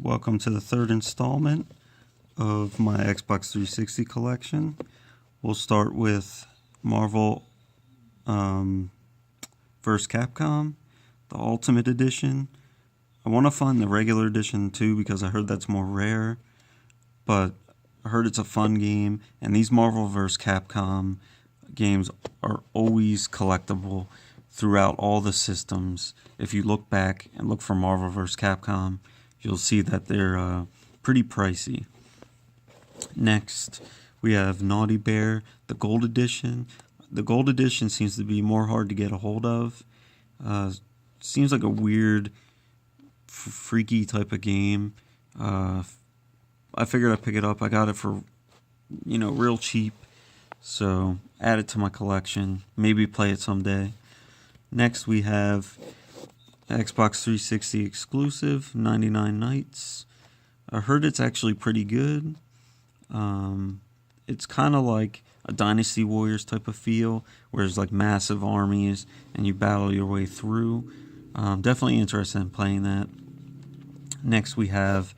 Welcome to the third installment of my Xbox 360 collection. We'll start with Marvel vs. Capcom, the Ultimate Edition. I want to find the regular edition too because I heard that's more rare, but I heard it's a fun game, and these Marvel vs. Capcom games are always collectible throughout all the systems. If you look back and look for Marvel vs. Capcom, you'll see that they're pretty pricey. Next, we have Naughty Bear, the Gold Edition. The Gold Edition seems to be more hard to get a hold of. Seems like a weird, freaky type of game. I figured I'd pick it up. I got it for, real cheap. So, add it to my collection. Maybe play it someday. Next, we have Xbox 360 exclusive, 99 Nights. I heard it's actually pretty good. It's kind of like a Dynasty Warriors type of feel, where there's like massive armies and you battle your way through. Definitely interested in playing that. Next we have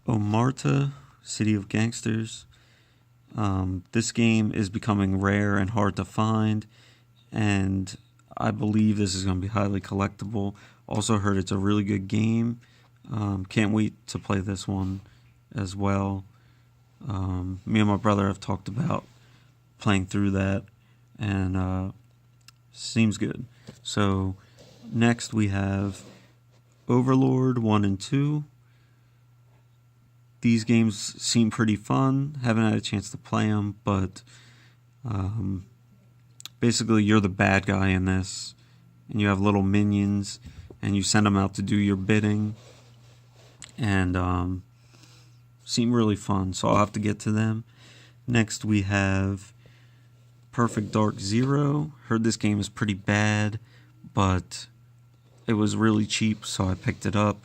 Omerta, City of Gangsters. This game is becoming rare and hard to find, and I believe this is going to be highly collectible. Also heard it's a really good game. Can't wait to play this one as well. Me and my brother have talked about playing through that, and seems good. So next we have Overlord 1 and 2. These games seem pretty fun. Haven't had a chance to play them, but basically you're the bad guy in this, and you have little minions, and you send them out to do your bidding, and seem really fun, so I'll have to get to them. Next we have Perfect Dark Zero. Heard this game is pretty bad, but it was really cheap, so I picked it up.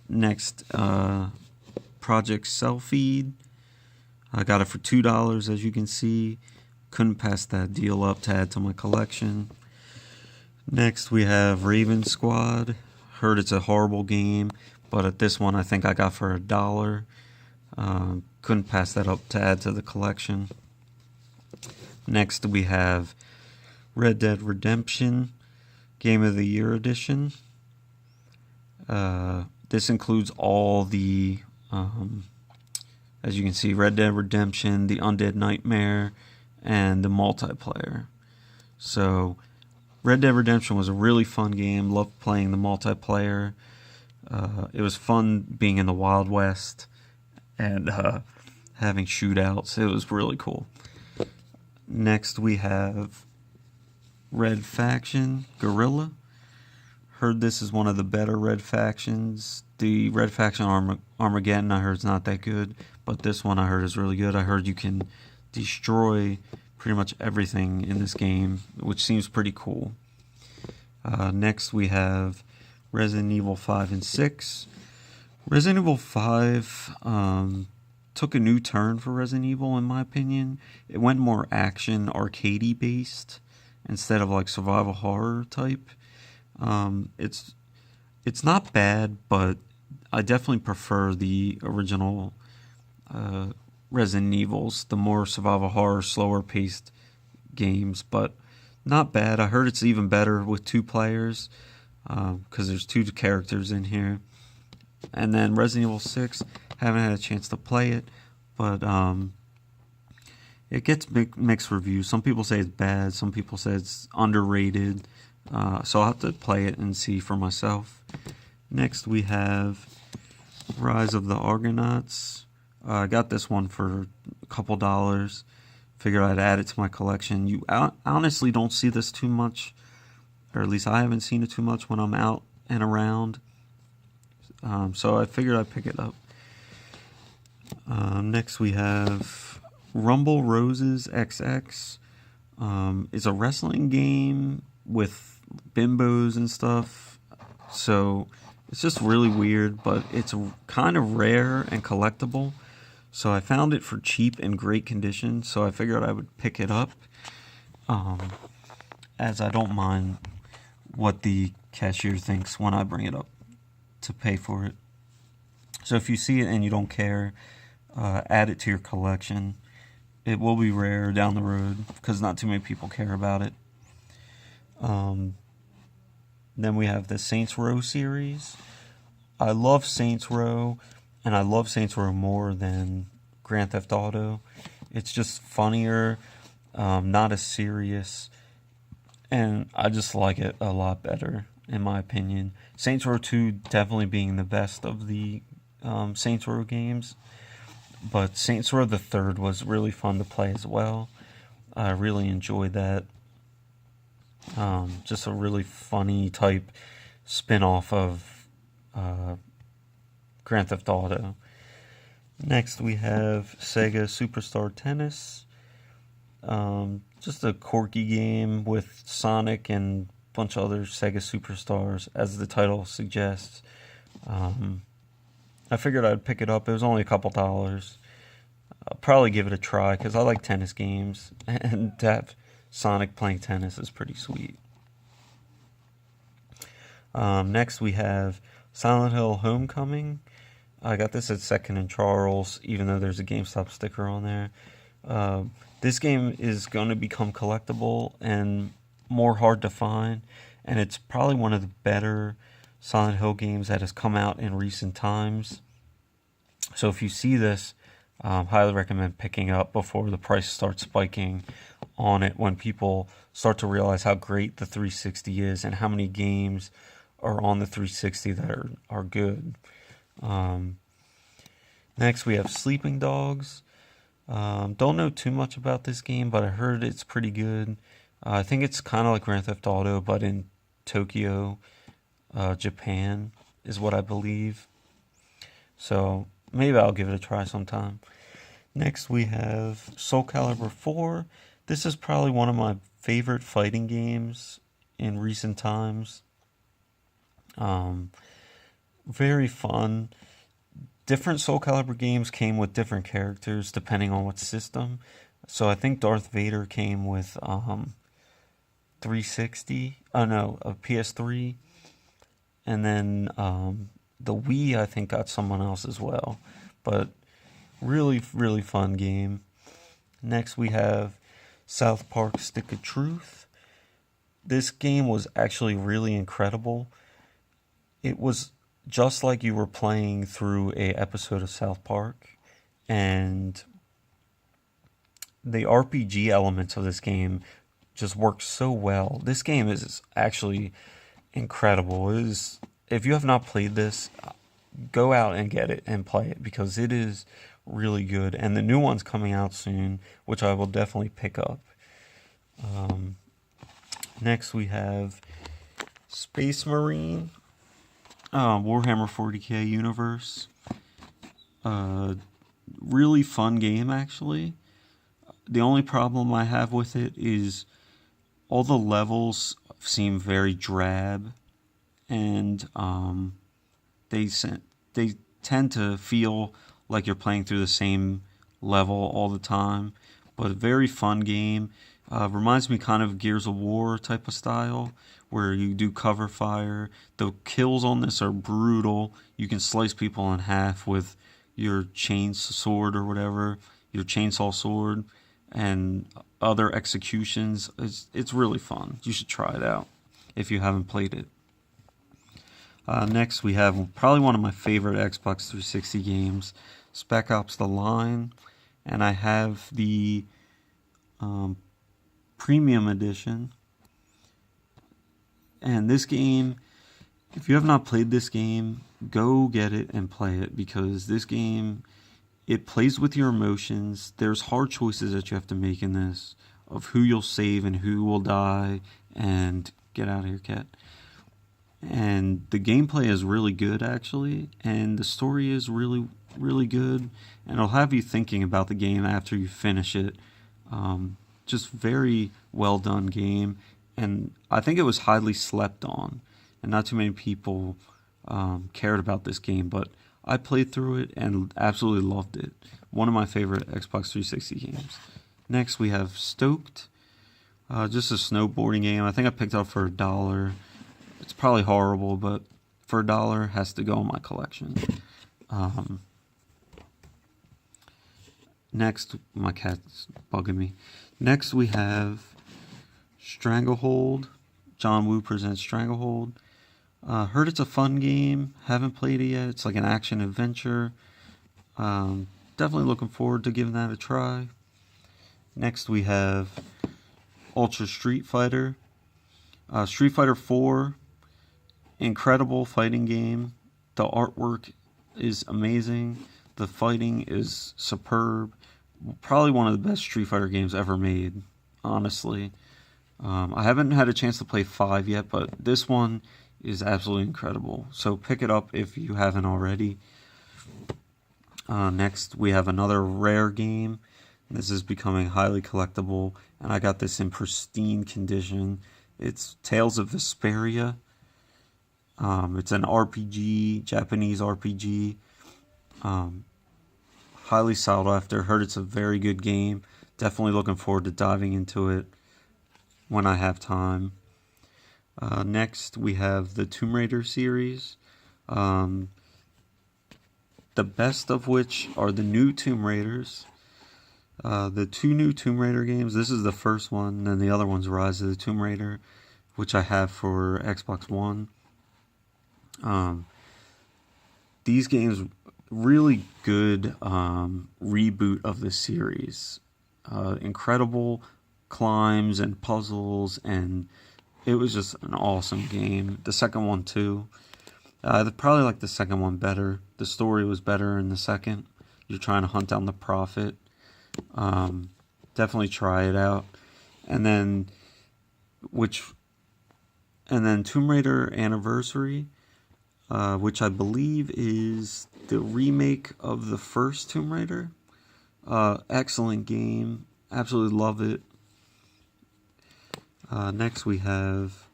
Next, Project Selfie. I got it for $2, as you can see. Couldn't pass that deal up to add to my collection. Next, we have Raven Squad. Heard it's a horrible game, but at this one I think I got for $1. Couldn't pass that up to add to the collection. Next, we have Red Dead Redemption Game of the Year Edition. This includes all the, as you can see, Red Dead Redemption, the Undead Nightmare, and the multiplayer. So, Red Dead Redemption was a really fun game. Loved playing the multiplayer. It was fun being in the Wild West and having shootouts. It was really cool. Next, we have Red Faction Guerrilla. Heard this is one of the better Red Factions. The Red Faction Armageddon I heard is not that good, but this one I heard is really good. I heard you can destroy pretty much everything in this game, which seems pretty cool. Next we have Resident Evil 5 and 6. Resident Evil 5 took a new turn for Resident Evil, in my opinion. It went more action, arcadey based, instead of like survival horror type. It's not bad, but I definitely prefer the original Resident Evils, the more survival horror, slower paced games, but not bad. I heard it's even better with 2 players, because there's 2 characters in here. And then Resident Evil 6, haven't had a chance to play it, but it gets mixed reviews. Some people say it's bad, some people say it's underrated, so I'll have to play it and see for myself. Next we have Rise of the Argonauts. I got this one for a couple dollars. Figured I'd add it to my collection. You honestly don't see this too much, or at least I haven't seen it too much when I'm out and around. So I figured I'd pick it up. Next we have Rumble Roses XX. It's a wrestling game with bimbos and stuff. So it's just really weird, but it's kind of rare and collectible. So I found it for cheap and great condition, so I figured I would pick it up, as I don't mind what the cashier thinks when I bring it up to pay for it. So if you see it and you don't care, add it to your collection. It will be rare down the road because not too many people care about it. Then we have the Saints Row series. I love Saints Row, and I love Saints Row more than Grand Theft Auto. It's just funnier, not as serious, and I just like it a lot better, in my opinion. Saints Row 2 definitely being the best of the Saints Row games, but Saints Row the Third was really fun to play as well. I really enjoyed that. Just a really funny type spin-off of Grand Theft Auto. Next we have Sega Superstar Tennis. Just a quirky game with Sonic and a bunch of other Sega Superstars, as the title suggests. I figured I'd pick it up. It was only a couple $. I'll probably give it a try because I like tennis games, and to have Sonic playing tennis is pretty sweet. Next we have Silent Hill Homecoming. I got this at Second and Charles, even though there's a GameStop sticker on there. This game is going to become collectible and more hard to find, and it's probably one of the better Silent Hill games that has come out in recent times. So if you see this, highly recommend picking up before the price starts spiking on it, when people start to realize how great the 360 is and how many games are on the 360 that are good. Next we have Sleeping Dogs. Don't know too much about this game, but I heard it's pretty good. I think it's kind of like Grand Theft Auto, but in Tokyo, Japan is what I believe. So maybe I'll give it a try sometime. Next we have Soul Calibur 4. This is probably one of my favorite fighting games in recent times. Very fun. Different Soul Calibur games came with different characters depending on what system. So I think Darth Vader came with 360. Oh no, a PS3. And then the Wii, I think, got someone else as well. But really, really fun game. Next we have South Park Stick of Truth. This game was actually really incredible. It was just like you were playing through a episode of South Park, and the RPG elements of this game just work so well. This game is actually incredible. If you have not played this, go out and get it and play it, because it is really good, and the new one's coming out soon, which I will definitely pick up. Next we have Space Marine, Warhammer 40k universe. Really fun game, actually. The only problem I have with it is all the levels seem very drab, and they tend to feel like you're playing through the same level all the time. But a very fun game. Reminds me kind of Gears of War type of style, where you do cover fire. The kills on this are brutal. You can slice people in half with your chainsaw sword or whatever, your chainsaw sword, and other executions. It's really fun. You should try it out if you haven't played it. Next we have probably one of my favorite Xbox 360 games, Spec Ops: The Line, and I have the Premium Edition. And this game, if you have not played this game, go get it and play it, because this game, it plays with your emotions. There's hard choices that you have to make in this, of who you'll save and who will die, and get out of here, cat. And the gameplay is really good, actually, and the story is really, really good, and it'll have you thinking about the game after you finish it. Just very well done game, and I think it was highly slept on, and not too many people cared about this game, but I played through it and absolutely loved it. One of my favorite Xbox 360 games. Next we have Stoked, just a snowboarding game. I think I picked it up for $1. It's probably horrible, but for $1 has to go in my collection. Next, my cat's bugging me. Next, we have Stranglehold. John Woo presents Stranglehold. Heard it's a fun game. Haven't played it yet. It's like an action adventure. Definitely looking forward to giving that a try. Next, we have Ultra Street Fighter. Street Fighter 4. Incredible fighting game. The artwork is amazing. The fighting is superb. Probably one of the best Street Fighter games ever made, honestly. I haven't had a chance to play 5 yet, but this one is absolutely incredible. So pick it up if you haven't already. Next, we have another rare game. This is becoming highly collectible, and I got this in pristine condition. It's Tales of Vesperia. It's an RPG, Japanese RPG. Highly sought after. Heard it's a very good game. Definitely looking forward to diving into it when I have time. Next, we have the Tomb Raider series. The best of which are the new Tomb Raiders. The 2 new Tomb Raider games. This is the first one, and then the other one's Rise of the Tomb Raider, which I have for Xbox One. These games, really good reboot of the series. Incredible climbs and puzzles, and it was just an awesome game. The second one too. I probably like the second one better. The story was better in the second. You're trying to hunt down the prophet. Definitely try it out. And then Tomb Raider Anniversary, which I believe is the remake of the first Tomb Raider. Excellent game. Absolutely love it. Next we have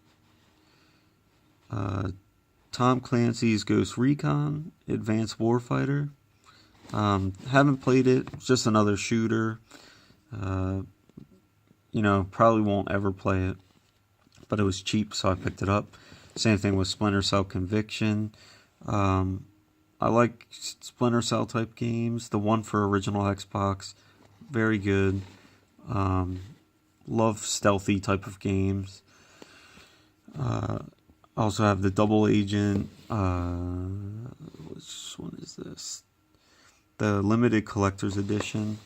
Tom Clancy's Ghost Recon Advanced Warfighter. Haven't played it. It's just another shooter. Probably won't ever play it. But it was cheap, so I picked it up. Same thing with Splinter Cell Conviction. I like Splinter Cell type games. The one for original Xbox, very good. Love stealthy type of games. Also have the Double Agent. Which one is this? The Limited Collector's Edition.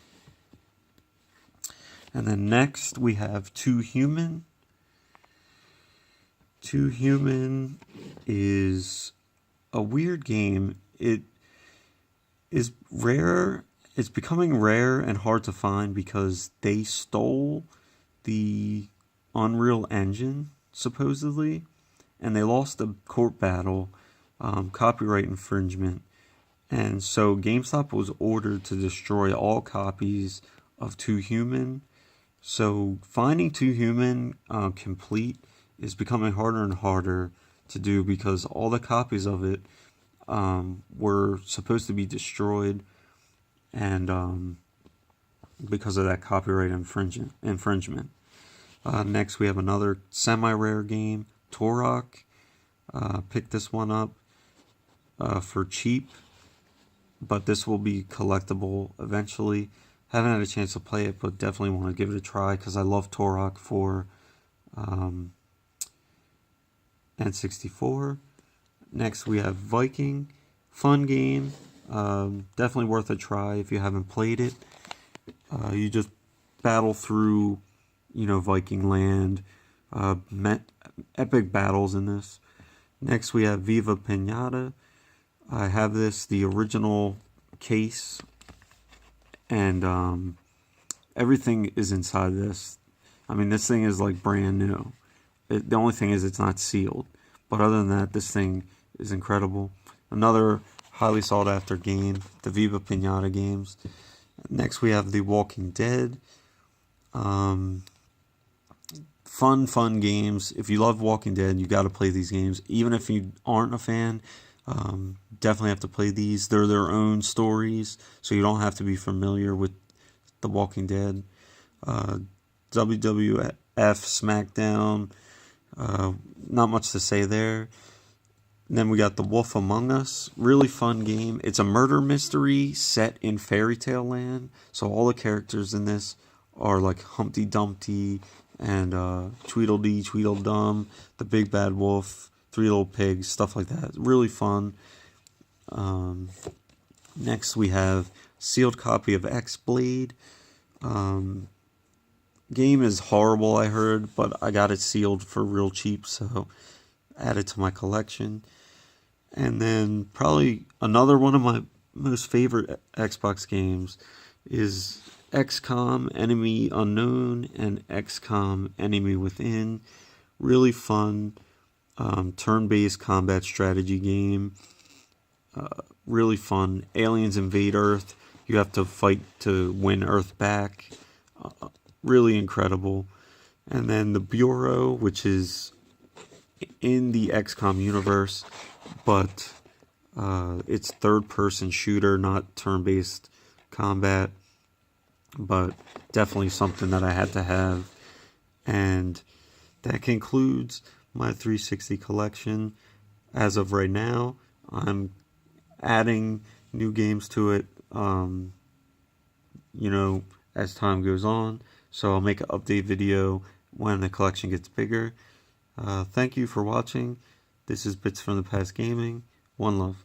And then next we have Too Human. Too Human is a weird game. It is rare. It's becoming rare and hard to find because they stole the Unreal Engine, supposedly, and they lost a court battle, copyright infringement. And so GameStop was ordered to destroy all copies of Too Human. So finding Too Human complete is becoming harder and harder to do because all the copies of it were supposed to be destroyed, and because of that copyright infringement. Next we have another semi-rare game, Turok. Picked this one up for cheap, but this will be collectible eventually. Haven't had a chance to play it, but definitely want to give it a try because I love Turok for N64. Next we have Viking. Fun game. Definitely worth a try if you haven't played it. You just battle through, Viking land. Epic battles in this. Next we have Viva Pinata. I have the original case, and everything is inside this. I mean, this thing is like brand new. The only thing is it's not sealed. But other than that, this thing is incredible. Another highly sought after game, the Viva Pinata games. Next we have The Walking Dead. Fun games. If you love Walking Dead, you got to play these games. Even if you aren't a fan, definitely have to play these. They're their own stories, so you don't have to be familiar with The Walking Dead. WWF, SmackDown, not much to say there. And then we got The Wolf Among Us. Really fun game. It's a murder mystery set in fairy tale land. So all the characters in this are like Humpty Dumpty and Tweedledee, Tweedledum, the Big Bad Wolf, Three Little Pigs, stuff like that. Really fun. Next we have sealed copy of X-Blade. Game is horrible, I heard, but I got it sealed for real cheap, so add it to my collection. And then probably another one of my most favorite Xbox games is XCOM Enemy Unknown and XCOM Enemy Within. Really fun turn-based combat strategy game. Really fun. Aliens invade Earth. You have to fight to win Earth back. Really incredible. And then the Bureau, which is in the XCOM universe, but it's third-person shooter, not turn-based combat, but definitely something that I had to have. And that concludes my 360 collection. As of right now, I'm adding new games to it, as time goes on. So I'll make an update video when the collection gets bigger. Thank you for watching. This is Bits from the Past Gaming. One love.